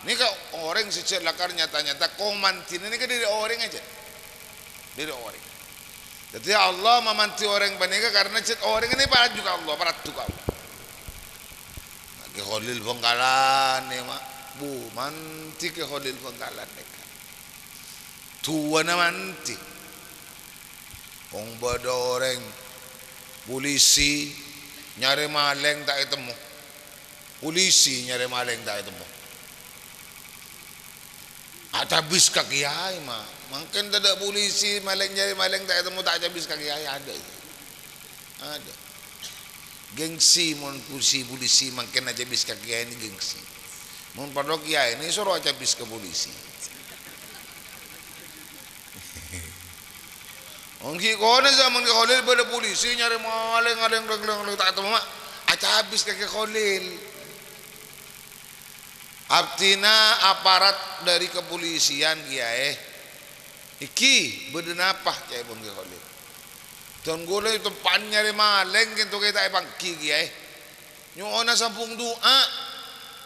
Ini kok orang sejak lakar nyata-nyata komantin ini kan dari orang aja, dari orang. Jadi Allah memanti orang panika karena cet orang ini parat juga Allah, parat juga Allah. Ke Khalil Bangkalan nih mak, bu manti ke Khalil Bangkalan nih. Tua na manti. Ong bada orang polisi nyari maleng tak ketemu. Polisi nyari maleng tak ketemu. Ada habis ka kiai mah. Mungkin tidak polisi maleng nyari maleng tak ketemu tak habis ka kiai ada itu. Ada. Gengsi mon polisi mungkin aja habis ka kiai ini gengsi. Mon padok kiai ini suruh aja habis ke polisi. Ongki kone zaman ke Khalil pada polisi nyari maleng tak ketemu mak. Aja habis ka Khalil. Artinya aparat dari kepolisian kiai iki berdenapah kiai pun ke Khalil. Tuan gula itu pan nyari maleng kintu kita pangki kiai. Nyuona sampung doa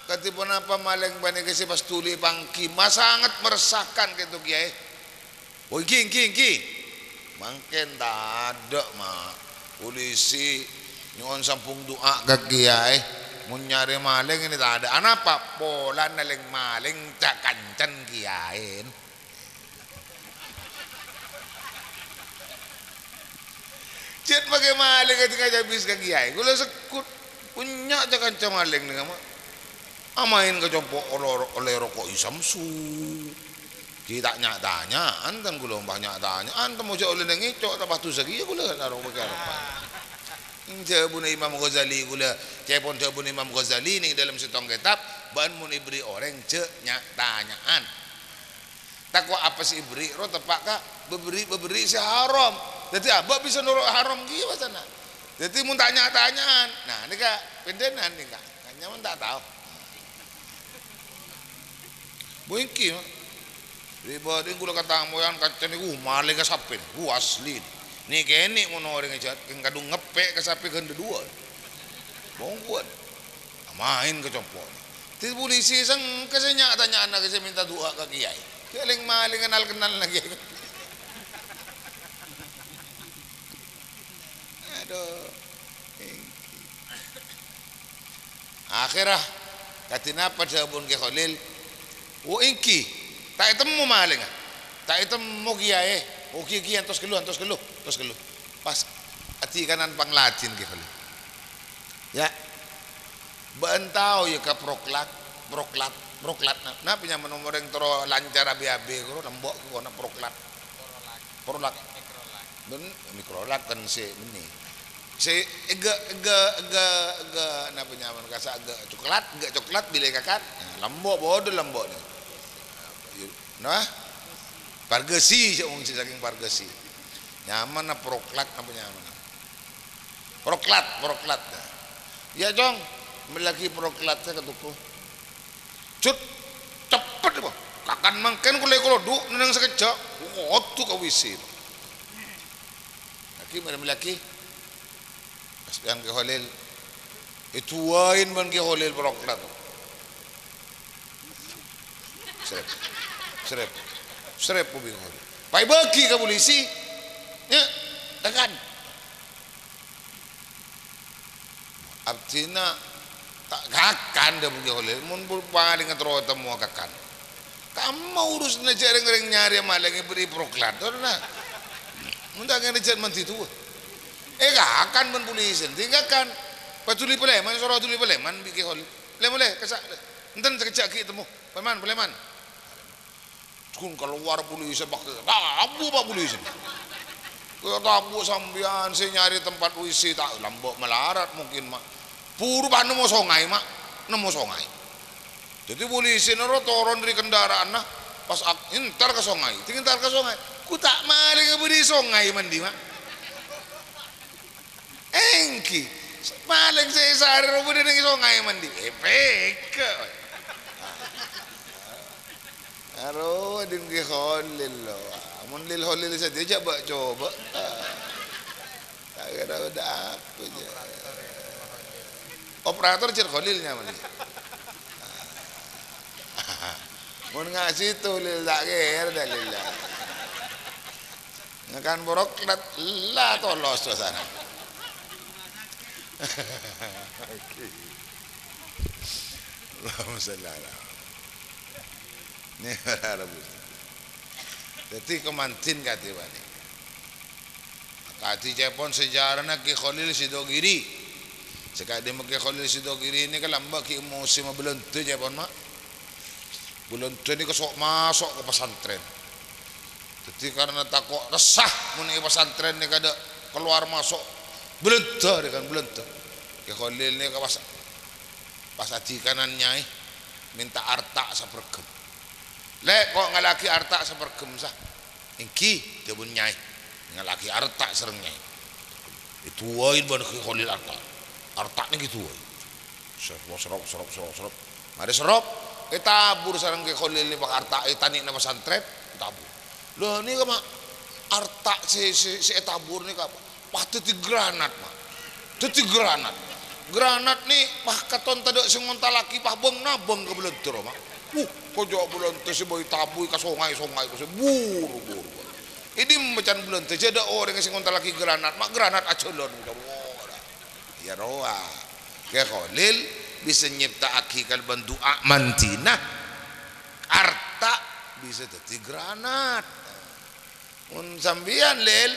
katipun apa maleng bani kasi pas tuli pangki sangat meresahkan kintu kiai. Oh iki. Mungkin tak ada mah polisi nyuon sampung doa ke kiai. Mun nyari maling ini tak ada. Anapa? Pola naling maling tak kancan kiain. Cet pakai maling ketika habis ke kiai. Gula sekut punya tak kancan maling dengan mak. Amain ke compok oleh rokok isamsu. Kita tanya, antan gula banyak tanya. Antan mau oleh ngicok tak patu segi gula naruh pakai apa. Jabun Imam Ghazali gula cepon jabun Imam Ghazali ni dalam setong kitab ban mun ibri orang ce tanyaan takwa apa sih ibri ro tepak ka beberi si haram jadi abah bisa nurut haram kieu sana jadi mun tanyaan nah ini kak pendenan nih kak hanya mun tak tahu bungki ribet gula kata moyan kacan iku maling kasapin asli ni kene mun orang ngejat keng kadung ngepek ke sapi ke dua bongkuan main ke compok ti polisi sang kesenya tanya anak saya minta doa ke kiai keling maling kenal lagi aduh akhirah katina apa jabun ke Khalil inki tak temu maling tak temu kiai kiai antos keluh pas hati kanan panglacin ke Khalil ya bentau ya ke proklat nah punya menomor yang tero lancar abi-abi karo lembok ko na proklat ben mikrolat kan si ini si ega na punya man kasa coklat bila kakat lembok bodoh lembok nah pargesi saking pargesi nyaman na proklat apa nyaman proklat ya jong melaki proklat saya ketuku cut cepet apa kakan mangken kulai koloduk nang sekejap waktu kawisi laki melaki pas yang ke Khalil ituain ban ke Khalil proklat serep po bingung pai bagi ke polisi ya tekan artinya tak kakan dah pergi Khalil mun paling ngetro temu kakan kamu urus najar ngering nyari malang beri proklat nah mun tak ngejar menti tu kakan mun polisi tinggalkan patuli peleman soro tuli peleman bagi Khalil boleh kesak enten sekejap ki temu peleman kun keluar polisi pakai abu pak polisi tabu sambian saya nyari tempat wisi tak lambok melarat mungkin mak purba nemu songai mak nemu songai jadi polisi nero turun dari kendaraan nah pas intar ke songai ku tak maling ke di songai mandi mak engki maling saya sehari rubu di songai mandi peke aduh adin ke Khalil loh mun lil Khalil saja coba tak ada apa je operator cer Khalilnya mali Mun ngaji tu lil takir dalillah. Ngakan boroklat lah tolos tu sana. Allahumma salli ala. Ni harap. Jadi kemantin kati wani. Kati Jepun sejarahnya Ki Khalil Sidogiri. Sekali dia Ki Khalil Sidogiri ini kan lambak ki musim belum tu Jepun mak. Belum tu ni kesok masuk ke pesantren. Jadi karena takut resah muni pesantren ni kada keluar masuk belum tu dia kan belum tu. Ki Khalil ni ke pas aji kanan nyai minta arta sapergem. Lek kok ngalaki arta sapergem sah. Ingki dia pun nyai ngalaki arta sereng nyai. Itu wain ban Ki Khalil arta. Arta ni gitu wae. Serop. Mari serop tabur sareng Ki Khalil ni pak arta tani na pesantren tabur. Loh ni ka mak arta si tabur ni ka pah teu granat mak. Teu granat. Granat ni pah katon tadek sing ngonta laki pah beung nabeng ke belentur mak. Kojok belentur si boy tabuy ka songai ku buru. Ini macan belentur jadi orang sing ngonta laki granat mak granat acolon udah. Ya roa. Ki Khalil bisa nyipta akikal bandu'a mantina arta bisa jadi granat. Un sambian lel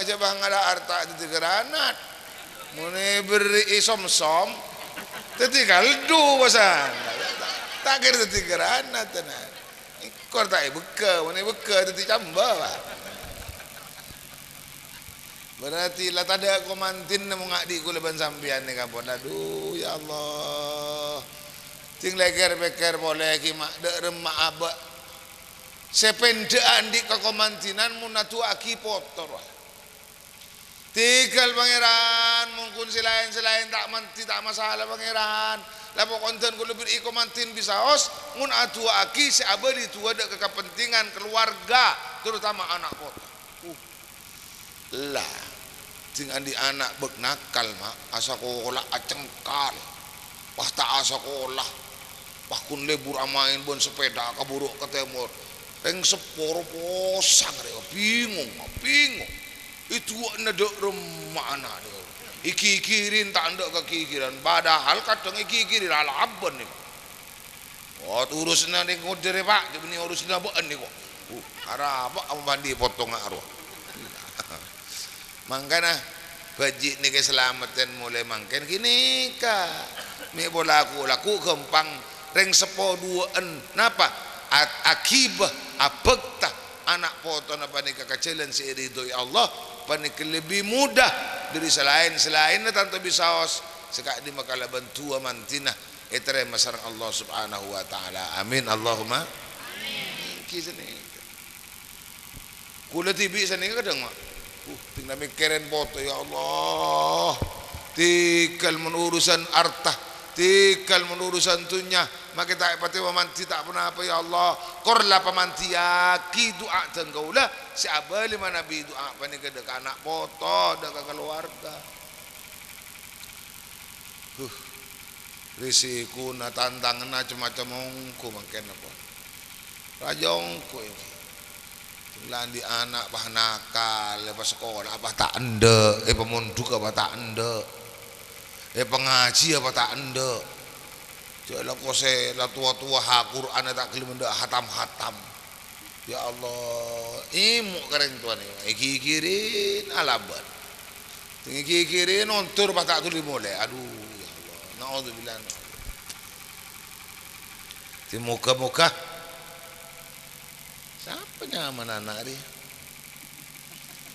coba ngada arta jadi granat. Mune beri som-som jadi kaldu pasan. Takir jadi granat tenan. Ikor tak beka, mune beka jadi camba. Berarti lah tak ada komantin nemu ngadi ku leban sampian ni kapon. Aduh ya Allah. Ting leker beker boleh ki mak dek remak abak. Sependaan di kekomantinan munatu aki potor. Tinggal pangeran mungkin selain tak manti tak masalah pangeran. Lapo konten ku lebih ikomantin bisa os mun atu aki si abadi tu ada kepentingan keluarga terutama anak potor. Lah ting andi anak bek nakal mak asa sekolah acengkal wah tak asa sekolah wah kun lebur amain bon sepeda kaburuk ke timur reng seporo posang rek bingung itu nade remah anak dia iki-kirin tak ndak kekikiran padahal kadang iki-kirin ala abon ni oh urusna ni ngoder pak demi urusna beun ni kok arah apa mandi potong arwah. Mangkana bajik ni keselamatan mulai mangken kini ka mi bola laku gempang reng sepo duaan napa akibah abekta anak foto napa ni kekecilan si ridhoi Allah panik lebih mudah dari selain tanpa bisa os sekak di makala bantu mantina etere masarang Allah subhanahu wa ta'ala amin Allahumma amin kisane kula tibi sane kadang mak tinggal mikirin foto ya Allah tikal menurusan artah tikal menurusan tunya maka tak pati pamanti tak pernah apa ya Allah korla pamanti yaki doa tenggaulah si abali mana nabi doa apa ni ke anak foto dekat keluarga risiko na tantangan na macam-macam ongko makin apa raja ongko ini landi anak bah nakal lepas sekolah apa tak ende pemunduk apa tak ende pengaji apa tak ende jala kose la tua-tua ha Quran tak kelim ndak hatam ya Allah imuk keren tuan iki kirin alaban iki kirin ontur bah tak tuli mulai aduh ya Allah naudzubillah di muka-muka siapa nyaman anak dia?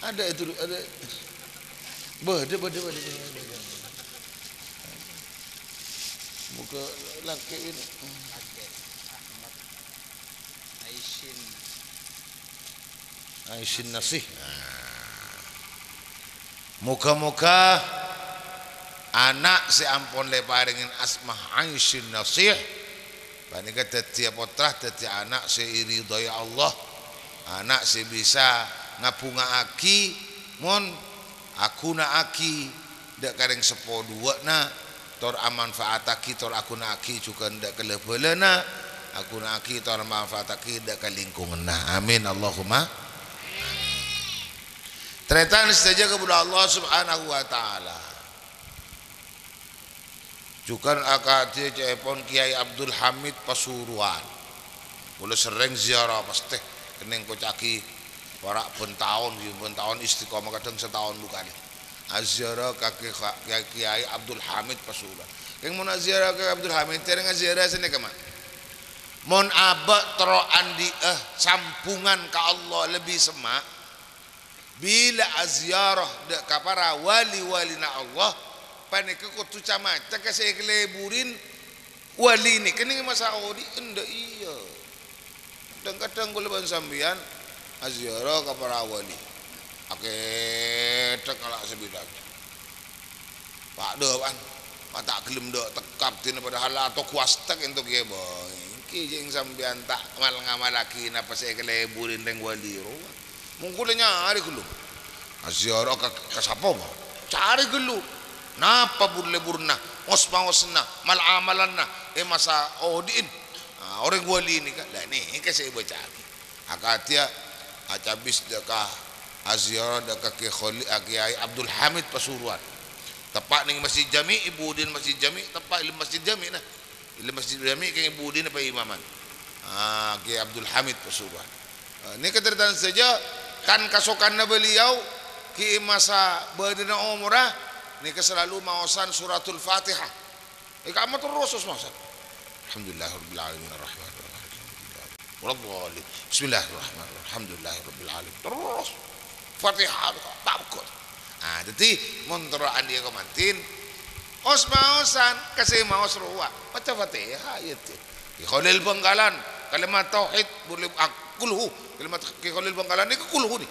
Ada itu ada. Bade. Muka laki ini. Aisin Nasih. Muka-muka anak si ampun leparingin asmah Aisin Nasih. Panika tiap putra tiap anak seiridhoi Allah anak si bisa ngapunga aki mon aku na aki dak kareng sepo dua na tor amanfaat aki tor aku na aki juga ndak kelebelena aku nak kita manfaat kita ke lingkungan. Nah, amin Allahumma. Tretan saja kepada Allah Subhanahu wa taala. Jukan akadnya cepon Kiai Abdul Hamid Pasuruan. Boleh sering ziarah pasti kening kocaki para pentahun istiqomah kadang setahun bukan. Ziarah kakek Kiai Abdul Hamid Pasuruan. Yang mau ziarah ke Abdul Hamid tereng ziarah sini ke mana? Mon abak teroan di sampungan ke Allah lebih semak. Bila aziarah dek kapara wali-wali na Allah panik ke kutu camata ke saya keleburin wali ni kening masa odi enda iya dan kadang gula ban sambian aziarah kapara wali ake tek ngalak sebidak pak dewan mata gelem dek tekap tina padahal atau kuastek untuk ye boy ki jeung sambian tak mal ngamalaki napa saya keleburin deng wali ro mungkulnya nyari gelu aziarah ke sapa ba cari gelu napa burna osna mal amalanna masa odin orang wali ni kan lah ni ke saya baca akatia acabis dekah aziarah dekah Kiai Abdul Hamid Pasuruan tepat ning Masjid Jami Ibudin Masjid Jami tepat ilmu Masjid Jami nah ilmu Masjid Jami ke Ibudin apa imaman Kiai Abdul Hamid Pasuruan ini keteritaan saja kan kasokanna beliau ki masa badina umrah ni selalu maosan suratul Fatihah. Kamu terus maosan. Alhamdulillahirabbil alamin arrahmanir rahim. Bismillahirrahmanirrahim. Alhamdulillahirabbil alamin. Terus Fatihah takut. Jadi montoraan dia kemantin os maosan kasih maos ruwa. Baca Fatihah itu. Ki Khalil Bangkalan kalimat tauhid boleh kulhu kalimat Ki Khalil Bangkalan ni kulhu ni.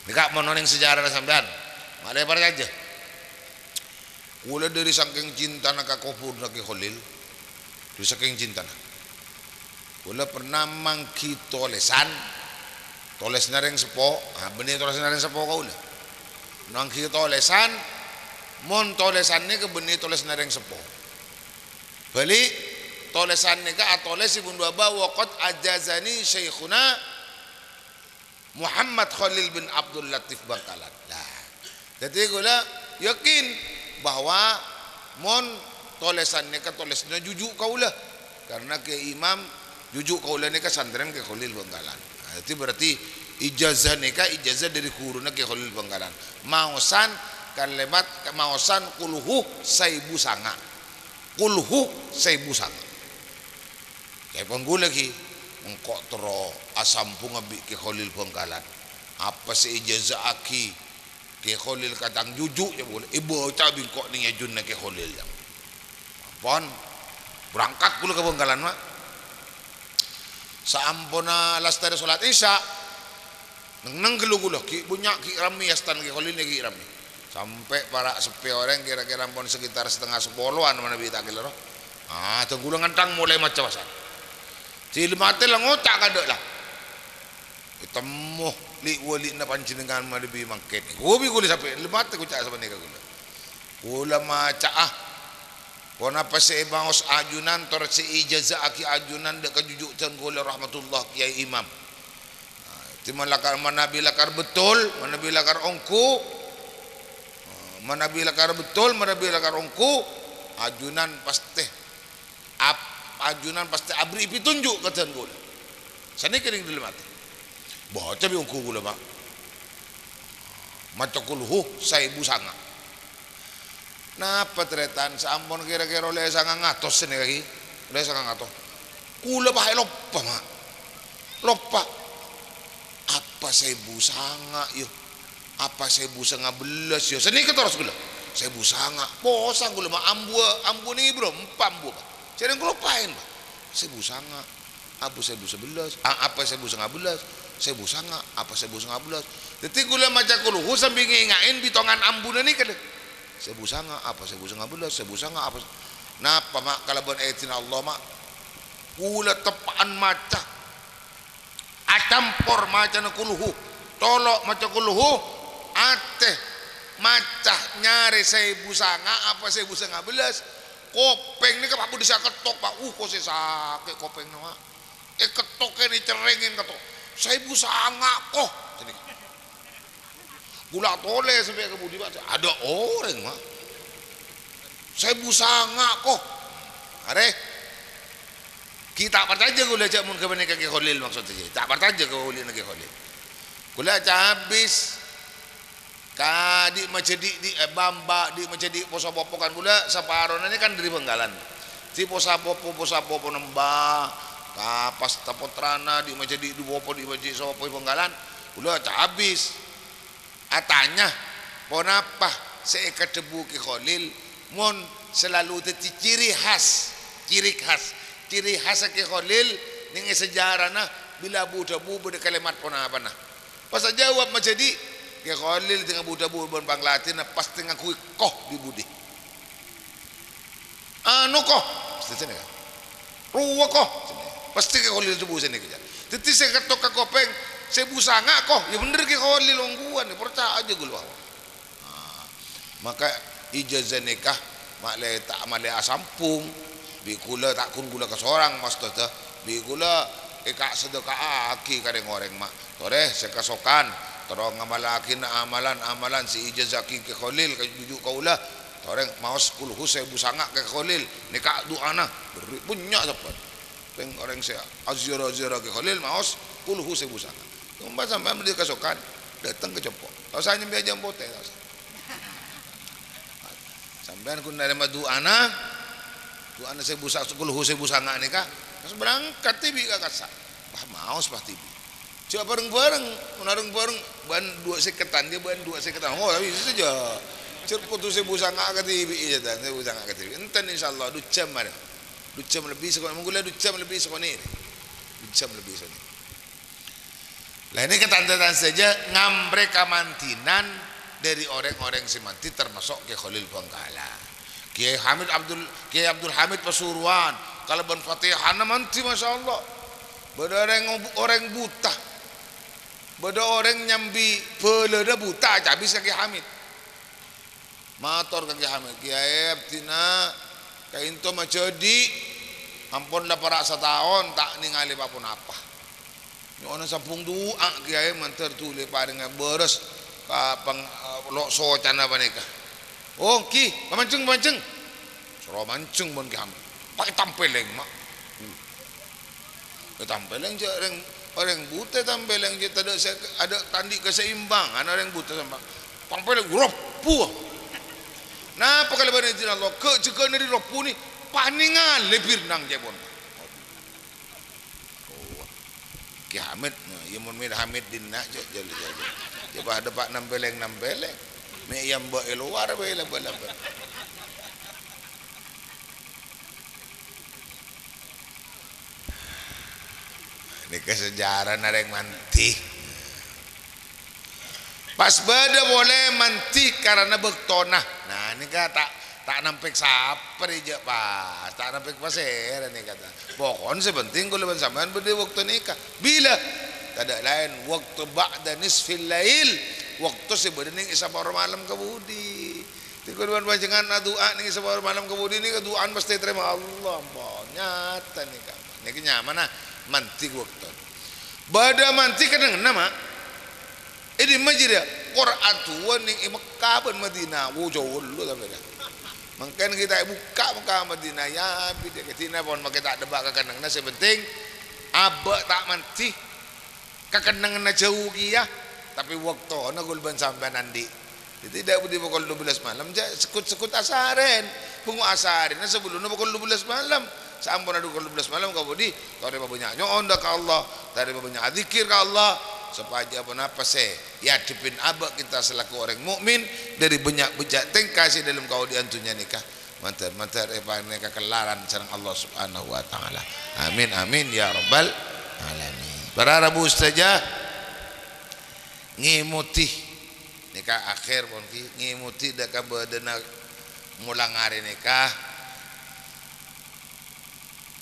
Nikah mononing sejarah sampean. Male par aja. Kula dari saking cinta nak kufur nak Khalil. Dari saking cinta. Kula pernah mangki tolesan. Toles nareng sepo, benih toles nareng sepo kaula. Mangki tolesan mon tolesan ni ke benih toles nareng sepo. Balik tolesan ni ka atoles ibn Waba waqad ajazani syekhuna Muhammad Khalil bin Abdul Latif Bangkalan. Nah, jadi gula yakin bahwa mon tolesan ni ka tolesna jujuk kaulah karena ke imam jujuk kaulah ni ka santren ke Khalil Bangkalan. Nah, itu berarti ijazah ni ka ijazah dari guruna ke Khalil Bangkalan. Maosan kalimat maosan kulhu saibu sanga. Kulhu saibu sanga. Kayak panggul lagi engkau tero asampung abik ke Khalil Bangkalan apa si ijazah aki ke Khalil kadang jujuk je boleh ibu cabi kok ni ajun nak ke Khalil jam pon berangkat pula ke Bangkalan mak saampuna lastari solat isya neng gelu gulu ki bunyak ki rami astan ke Khalil lagi rami sampai para sepi orang kira-kira pon sekitar setengah 10-an mana bita kilo tenggulang ngantang mulai macam apa silmate lang otak kada lah itamuh li wali na pancinengan madibi mangket gobi kuli sampai limate ko cak sa panika kula maca pona pa sa ibangos ajunan tor si ijazah aki ajunan de kajujuk can kula rahmatullah Kiai Imam ti malakar manabi lakar betul manabi lakar ongku manabi lakar betul manabi lakar ongku ajunan pasti ajunan pasti abri pitunjuk katan gula sani kering dulu mati baca bi ungku gula mak macakulhu saibu sanga napa tretan sampun kira-kira oleh sanga ngatos sini lagi oleh sanga ngatos kula bahai lopa mak lopa apa saibu sanga yuk apa saibu sanga belas yuk sani keterus gula saibu sanga bosang gula mak ambu ni bro empambu pak saya ngelupain pak sebu sanga apa 1011 apa 1011 sebu sanga apa 1011 detik gula maca kuluhu sambil ngingain bitongan ambuna ni kada sebu sanga apa 1011 sebu sanga apa napa mak kalabon ayatin Allah mak gula tepaan maca atampor maca na kuluhu tolok maca kuluhu ateh macah nyari 1.000 sanga apa 1.000 sanga belas kopeng ni Pak bisa ketok Pak kok saya sakit kopeng nama ketok ini cerengin ketok 1.000 sanga kok jadi gula tole sampai ke budi Pak ada orang mah 1.000 sanga kok are kita percaya gula jamun ke menikah ke Khalil maksudnya tak percaya ke Khalil ke Khalil gula habis kadi macedi di bamba di macedi posa popo kan gula saparon ini kan dari Benggalan si posa popo nembah kapas tapotrana di macedi di popo di macedi sopo Benggalan gula habis atanya pon apa seekat debu ke Khalil mon selalu teti ciri khas ke Khalil ning sejarah nah bila budabu berde kalimat pon apa nah pas jawab macedi ke Khalil tengah budabu bon Banglatin pas tengah kui koh di budi anu koh sini kan ruwa koh pasti ke Khalil tubuh sini kerja teti saya ketok ke kopeng saya busanga koh ya bener ke Khalil ongguan percaya aja gue maka ijazah nikah maklai tak maklai asampung bikula tak kun gula ke seorang mas tata bikula kak sedekah aki kadang orang mak tore sekasokan terong ngamalakin amalan si ijazah ki ke Khalil ke bujuk kaulah tore mau 10 1.000 sanga ke Khalil nikah doana beri punya dapat peng orang saya azira ke Khalil mau 10 1.000 sanga tumba sampai dia kasokan datang ke cepok tahu saya nyambi jam bote sampean kun dari doana 1.000 sanga nikah terus berangkat tibi ka kasa bah maos bah tibi coba bareng-bareng ban 2 seketan dia ban 2 seketan oh tapi itu saja cerput 1.000 sanga ka tibi aja dan 1.000 sanga ka tibi enten insyaallah 2 jam ada 2 jam lebih sekon menggula 2 jam lebih sekon ini 2 jam lebih sekon lah ini ketantan saja ngambre kamantinan dari orang-orang semanti termasuk ke Khalil Bangkalan Kiai Abdul Hamid Pasuruan kalau ban Fatihah manti masyaallah beda orang buta beda orang nyambi peleda buta habis Kiai Hamid mator Kiai Hamid Kiai tina kain to macedi ampun lah para setahun tak ningali apapun apa nyono sampung doa Kiai manter tule paring beres kapang lok socan apa nikah oh ki mancung soro mancung bon Kiai Hamid pakai tampeleng mak tampeleng je orang buta tampeleng je ada tandi keseimbangan orang buta sama tampeleng ropu nah pakal bani Allah ke jika dari ropu ni paningan lebih nang jebon Kiai Hamid ya mun mir Hamid dinna je coba ada pak nampeleng me yang ba luar ba la ini kesejarah nareng manti pas beda boleh manti karena bektonah nah ini kata tak nampik saper aja pas tak nampik pasir ini kata pokoknya sepenting kalau sampean berde waktu nikah bila tak ada lain waktu ba'da nisfil lail waktu sebenarnya isapar malam kebudi tikuan bajengan doa ning isapar malam kebudi ni doaan pasti terima Allah nyata nih kan ini nyaman nah manti waktu bada manti kadang nama ini majid Quran tuan ning Mekah dan Madinah wo jauh lu sampai dah mungkin kita buka Mekah Madinah ya bida ketina pun make tak debak kadang nah sepenting abak tak manti kakandang na jauh kia tapi waktu na gulban sampai nanti tidak budi pukul 12 malam sekut asaren bungu asarin nah sebelumnya pukul 12 malam sampun ada 12 malam kau budi dari babanya nyoonda ke Allah dari babanya zikir ke Allah supaya apa sih ya dipin abak kita selaku orang mukmin dari banyak bejak tengkasih dalam kau diantunya nikah mantar epane kekelaran sareng Allah Subhanahu wa taala amin ya rabbal alamin para rabu saja ngimuti nikah akhir pun ngimuti dak kabadena mulang hari nikah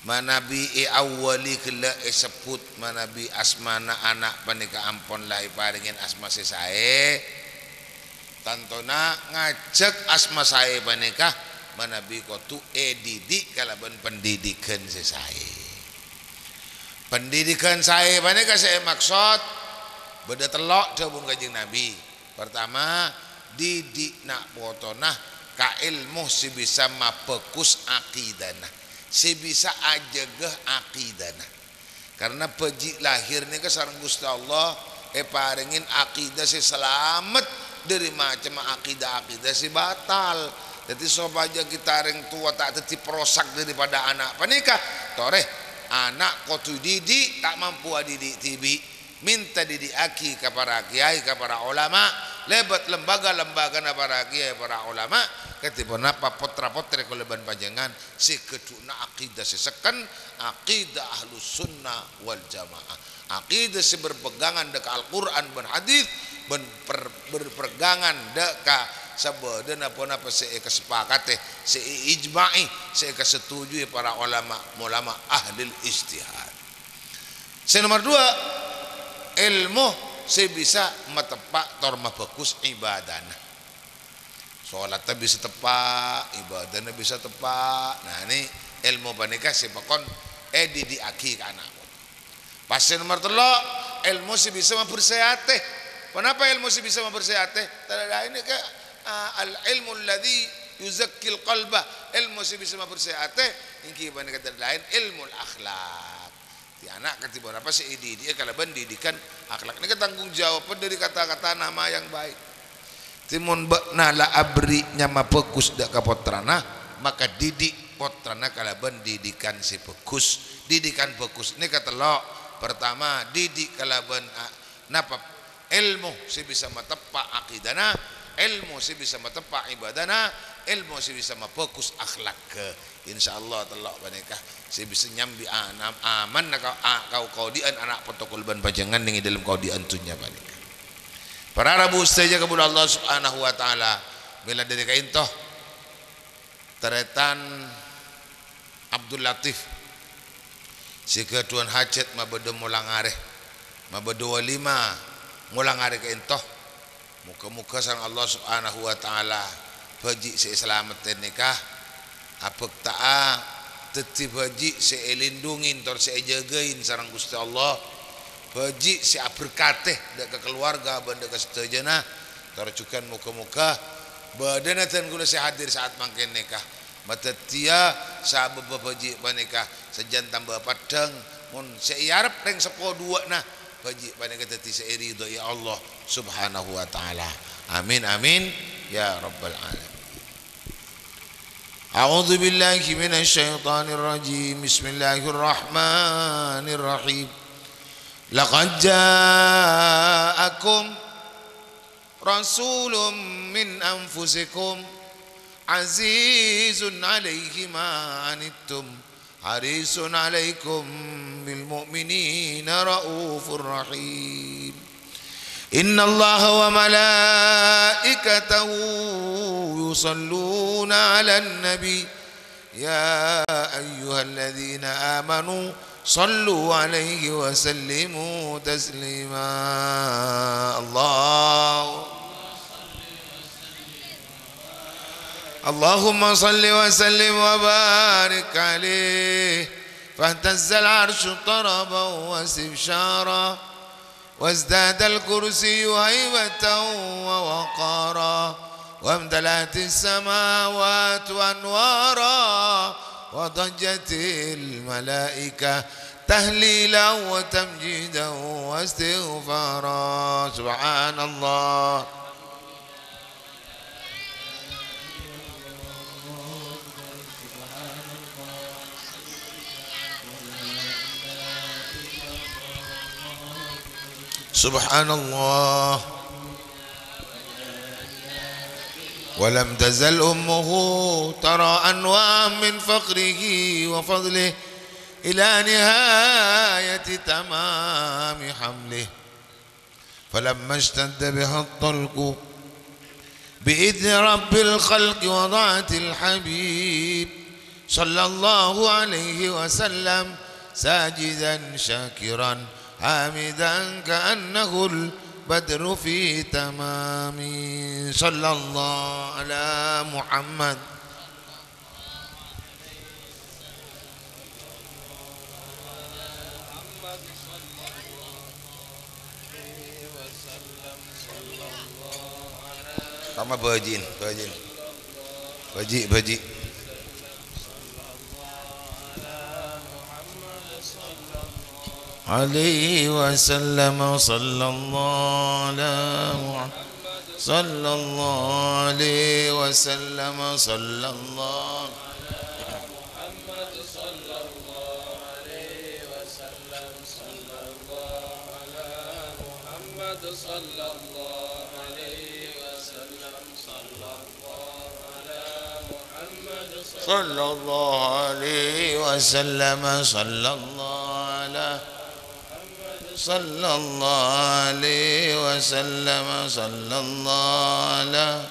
manabi awali kela sebut manabi asmana anak panika ampon lai paringin asma sesae tantona ngajak asma saya panikah manabi kotu didik kalaban pendidikan saya. Pendidikan saya panikah saya maksud beda telok jabun Kanjeng Nabi. Pertama didik nak potona ka ilmu si bisa mapekus akidana, si bisa ajegeh akidana. Karena peji lahirnya ke sareng Gusti Allah paringin akidah si selamat dari macam akidah si batal. Jadi sobaja kita ring tua tak teti perosak daripada anak panikah tore anak kotu didik tak mampu didik tibi minta didik aki kepada kiai kepada ulama lebat lembaga-lembaga para kiai para ulama ketiba napa potra-potra kuleban panjangan si keduna akidah si sekan akidah ahlus sunnah wal jamaah akidah si berpegangan deka Al-Quran dan hadis berpegangan deka sabada napa-napa saya kesepakate saya ijma'i saya kesetujui para ulama ahli ijtihad. Nomor 2 ilmu saya bisa metepak torma bagus ibadahna. Salatnya bisa tepak, ibadahnya bisa tepak. Nah ini ilmu panika si pakon didiaki ke anak. Pas nomor 3 ilmu si bisa mempersehate. Kenapa ilmu si bisa mempersehate? Tanda ini ke al-ilmu alladhi yuzakkil qalba, ilmu si bisa mempersehate ingki panika lain ilmu akhlak. Di anak ketiba apa si dia kalau pendidikan akhlak ini tanggung jawab dari kata-kata nama yang baik. Timun bekna la abri nyama pekus dak kapotrana maka didik potrana kalau pendidikan si pekus didikan pekus ini kata lo pertama didik kalau napa ilmu si bisa matepak akidana ilmu si bisa matepak ibadana ilmu si bisa mafokus akhlak ke insyaallah telok panikah si bisa nyambi aman kau dian anak protokol ban pajangan ning dalam kau dian tunya panikah para rabu saja kepada Allah subhanahu wa taala bila dari kain toh teretan Abdul Latif si ketuan hajat mabedo mulang areh mabedo walima mulang areh kain toh muka-muka sang Allah subhanahu wa ta'ala baji si selamat nikah apek ta'a teti baji si elindungin tor si jagain sarang Gusti Allah baji si berkateh dak ke keluarga benda ke setajana tor cukan muka-muka badanatan kula si hadir saat mangken nikah matetia sahabat baji panikah sejan tambah padang mun si yarep ring 10 2 nah baji panikah teti si ridho ya Allah subhanahu wa ta'ala amin amin ya rabbal alamin. A'udzu billahi minasy syaithanir rajim. Bismillahirrahmanirrahim. Laqad ja'akum rasulun min anfusikum azizun 'alaihi ma anittum harisun 'alaikum bil mu'minina raufur rahim. Inna Allah wa malaikatahu yusalluna 'alan nabi ya ayyuhalladzina amanu sallu 'alaihi wa sallimu taslima. Allahumma salli wa sallim wa barik 'alaihi fahtazzal 'arsyu taraban wa istibsyara وازداد الكرسي هيبة ووقارا وامتلأت السماوات أنوارا وضجت الملائكة تهليلا وتمجيدا واستغفارا سبحان الله. Subhanallah. ولم تزل أمه ترى أنواع من فقره وفضله إلى نهاية تمام حمله فلما اشتد بها الطلق بإذن رب الخلق وضعت الحبيب صلى الله عليه وسلم ساجدا شاكرا حامدا كأنه بدر في تمام صلى الله على محمد sama bajin baji عليه وسلم صلى الله على محمد صلى الله عليه وسلم صلى الله محمد صلى الله عليه وسلم صلى الله على محمد صلى الله عليه وسلم صلى الله على محمد صلى الله عليه وسلم صلى الله على صلى الله عليه وسلم صلى الله على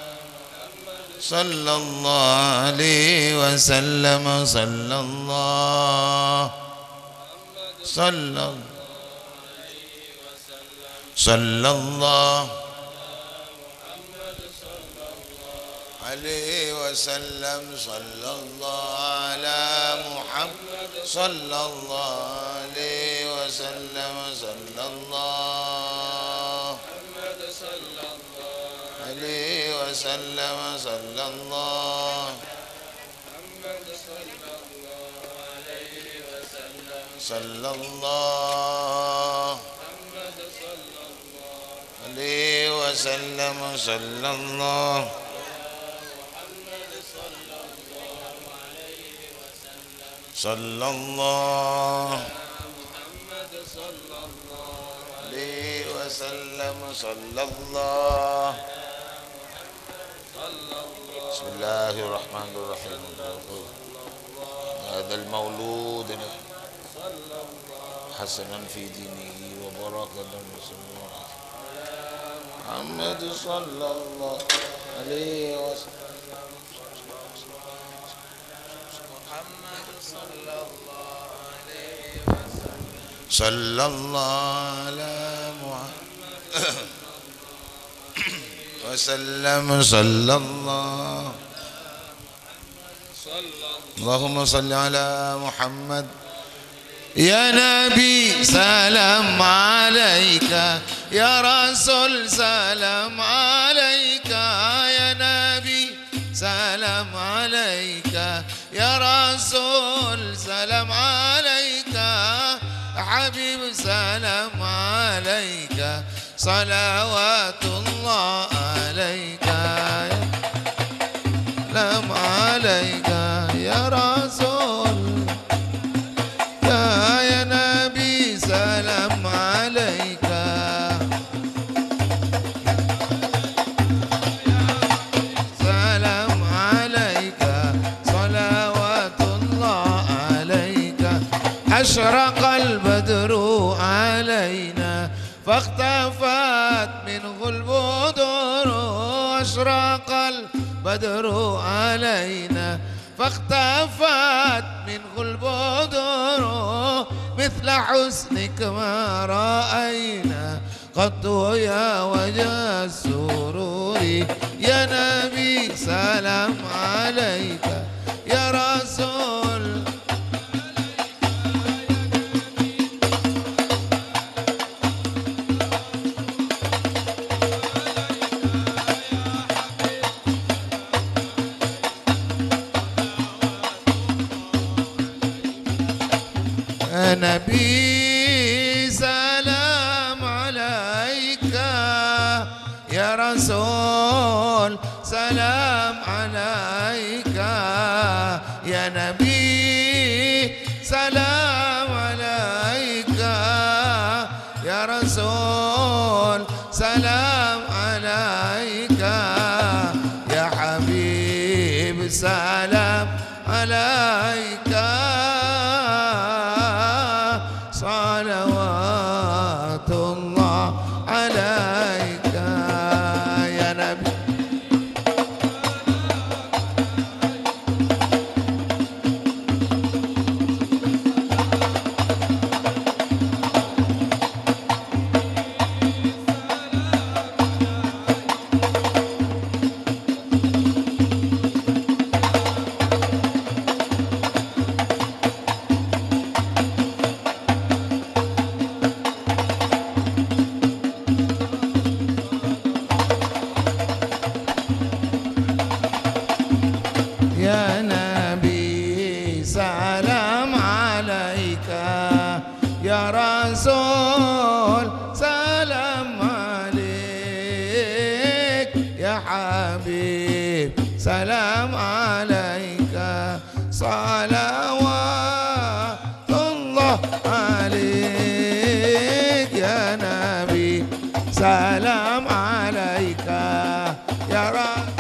صلى الله عليه وسلم صلى الله صلى صلى الله عليه وسلم صلى الله على محمد صلى الله عليه وسلم صلى الله عليه وسلم صلى الله صلى الله عليه وسلم صلى الله صلى الله عليه وسلم صلى الله بسم الله الرحمن الرحيم هذا المولود حسنا في دينه وبركة محمد صلى الله عليه وسلم صلى الله على محمد وسلم صلى الله اللهم صل على محمد يا نبي سلام عليك يا رسول سلام عليك يا نبي سلام عليك يا رسول سلام عليك حبيب سلام عليك صلوات الله عليك سلام عليك يا رسول يا نبي سلام عليك سلام عليك صلوات الله عليك أشرق البدر علينا فاختفت منه البدور أشرق البدر علينا فاختفت منه البدور مثل حسنك ما رأينا قط يا وجه السرور يا نبي سلام عليك يا رسول نبي سلام عليك يا رسول سلام عليك يا نبي سلام عليك يا رسول سلام عليك يا حبيب سلام عليك صلوات الله عليك يا نبي salam alaika salawatullah alaik ya Nabi salam alaika ya Rasul.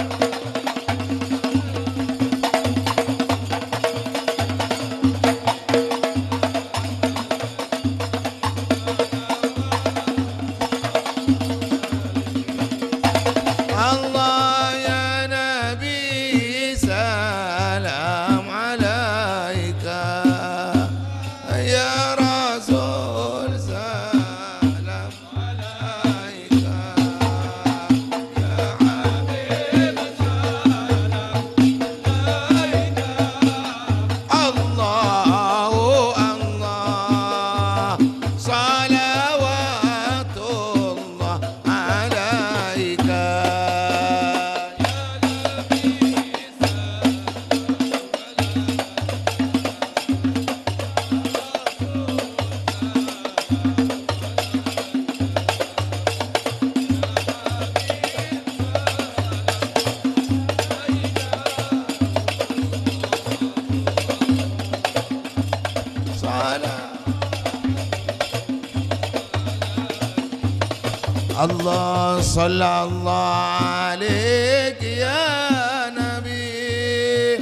Allah sallallahu alaihi ya Nabi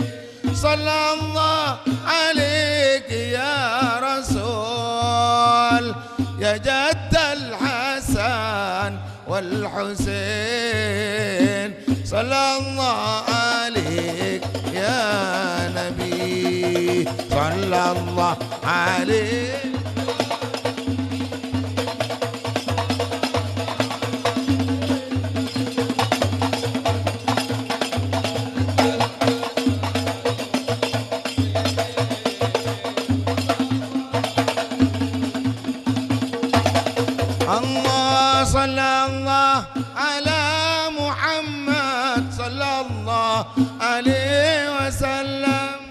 sallallahu alaihi ya Rasul ya Jaddal Hasan wal Husain sallallahu alaihi ya Nabi sallallahu alaihi. Allah sallallahu ala Muhammad sallallahu alaihi wasallam.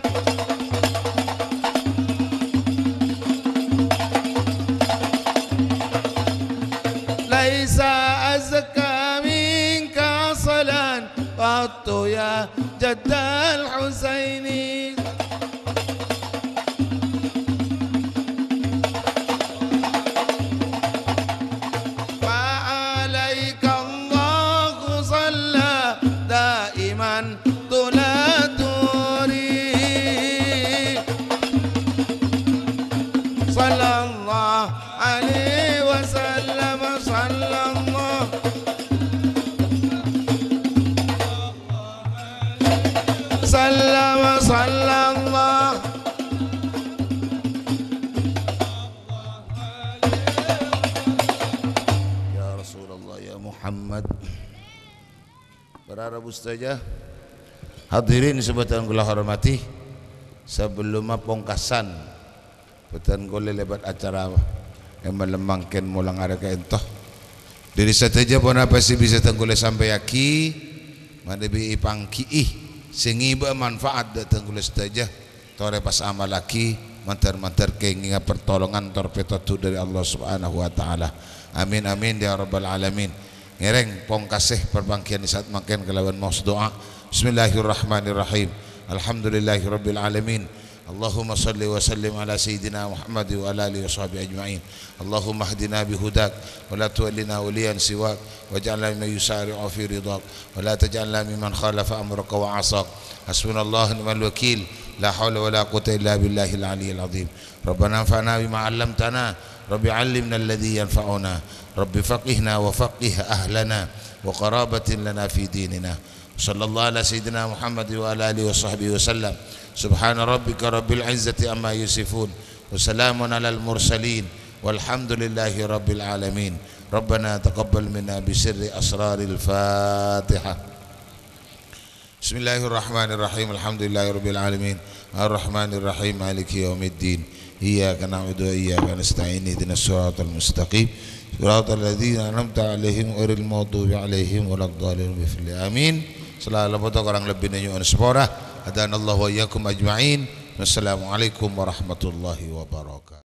Laisa azka minka salan qattu ya Jaddal Husaini. Muhammad. Para Ustazah, hadirin sebatan kula hormati, sebelum pongkasan betan kula lebat acara yang melemangkan mulang ada ke entoh diri saja pun apa sih bisa tengkule sampai aki mana bi ipangki sengiba manfaat datang kula saja tore pas amal laki mantar-mantar kenginga pertolongan torpedo dari Allah Subhanahu wa taala. Amin amin ya rabbal alamin. Ngereng pongkasih perbangkian saat makan kelawan maus doa. Bismillahirrahmanirrahim. Alhamdulillahirabbil alamin. Allahumma salli wa sallim ala sayyidina Muhammad wa ala alihi washabihi ajma'in. Allahumma hdina bihudak wa la tuwallina waliyan siwak waj'alna mimman yusari'u fi ridak wa la taj'alna mimman khalafa amraka wa 'asak. Hasbunallahu wa ni'mal wakil. La haula wa la quwwata illa billahil aliyyil azim. Rabbana anfa'na bima 'allamtana. Rabbi 'allimna alladhi yanfa'una. Rabbi faqihna wa faqih ahlana wa qarabatin lana fi dinina. Sallallahu ala sayyidina Muhammad wa ala alihi wa sahbihi wasallam. Subhana rabbika rabbil izzati amma yusifun wa salamun alal mursalin walhamdulillahi rabbil alamin. Rabbana taqabbal minna bi sirri asraril Fatihah. Bismillahirrahmanirrahim. Alhamdulillahi rabbil alamin. Ar-Rahmanir Rahim. Maliki yaumiddin. Iyyaka na'budu wa iyyaka nasta'in. Ihdinas siratal mustaqim. Siratal ladzina an'amta 'alaihim ghairil maghdubi 'alaihim waladdallin. Amin. Selalu orang lebih nanya sepora. Adanallahu wa iyyakum ajma'in. Wassalamualaikum warahmatullahi wabarakatuh.